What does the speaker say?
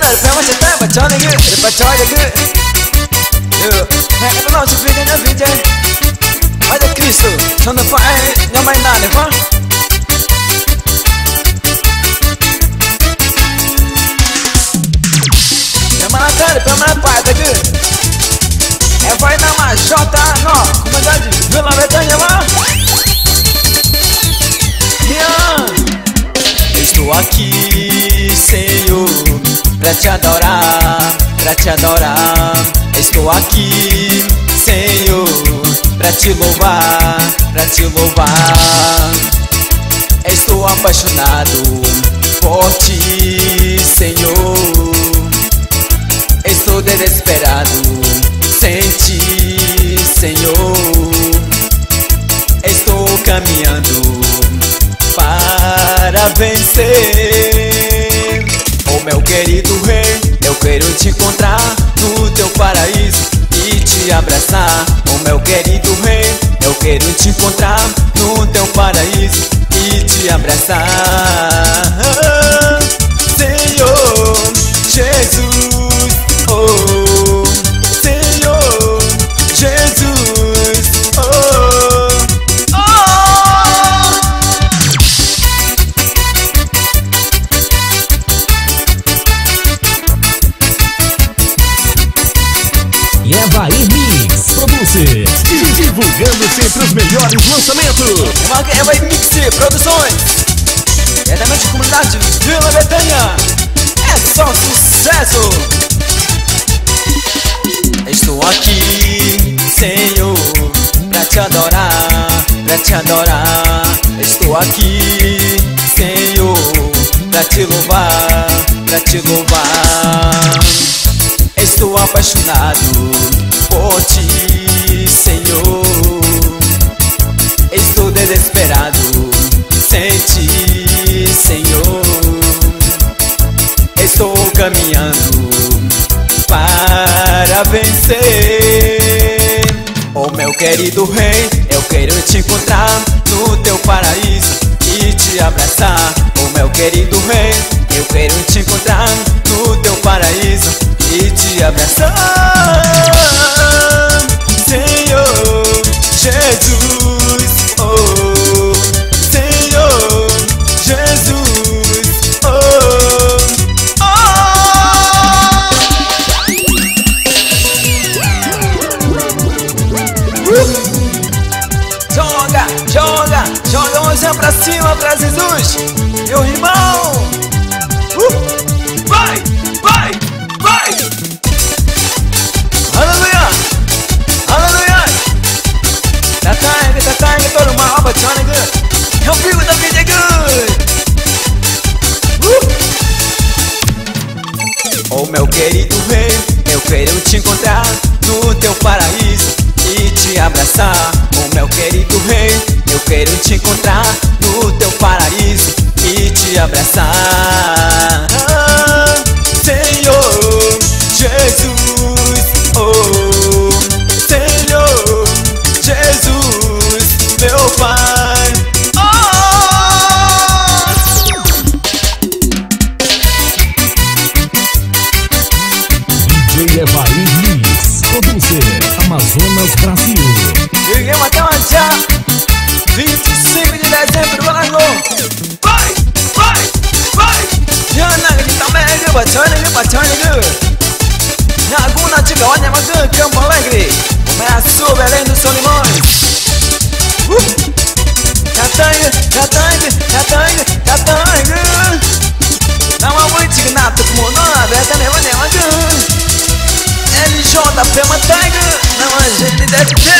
matar, pé você tá batendo aqui, ele bateu aqui. É que não se fica na vida. Olha Cristo, só não faz, não mais nada, vá. É matar, pé mais parte aqui. É vai na machota, não, comandante, Vila Betânia, vá. Estou aqui, Senhor, pra te adorar, pra te adorar. Estou aqui, Senhor, pra te louvar, pra te louvar. Estou apaixonado por ti, Senhor. Estou desesperado sem ti, Senhor. Estou caminhando para vencer. Oh meu querido rei, eu quero te encontrar no teu paraíso e te abraçar. Oh meu querido rei, eu quero te encontrar no teu paraíso e te abraçar. Senhor Jesus, oh Senhor Jesus, oh, oh. E Evair Mix Produções, divulgando sempre os melhores lançamentos. Evair Mix Produções, diretamente comunidade Vila Betânia. É só sucesso. Estou aqui, Senhor, pra te adorar, pra te adorar. Estou aqui, Senhor, pra te louvar, pra te louvar. Estou apaixonado por ti, Senhor. Estou desesperado sem ti, Senhor. Estou caminhando para vencer. Oh meu querido rei, eu quero te encontrar no teu paraíso e te abraçar. Oh meu querido rei, eu quero te encontrar no teu paraíso e te abraçar. Senhor Jesus, oh Senhor Jesus, oh, oh. Joga, joga, joga a mãozinha pra cima pra Jesus, meu irmão. Vai, vai, vai. Aleluia, aleluia. Tá todo mal, but Johnny good. Help you with the video good. Oh meu querido rei, eu quero te encontrar no teu paraíso e te abraçar. Oh meu querido rei, eu quero te encontrar no teu paraíso e te abraçar. Senhor Jesus, oh Senhor Jesus, meu Pai, oh. DJ Evair Mix Producer, Amazonas, Brasil. Cheguei até uma já 25 de dezembro, Balango. Vai, vai, vai. Jana, que também é batendo good. Naguna, chica, olha, mas good, Campo Alegre. Começou Belém dos Solimões. Catangue. Não há muito ignato como nada, é também, LJP Manteiga, não há gente deve ter.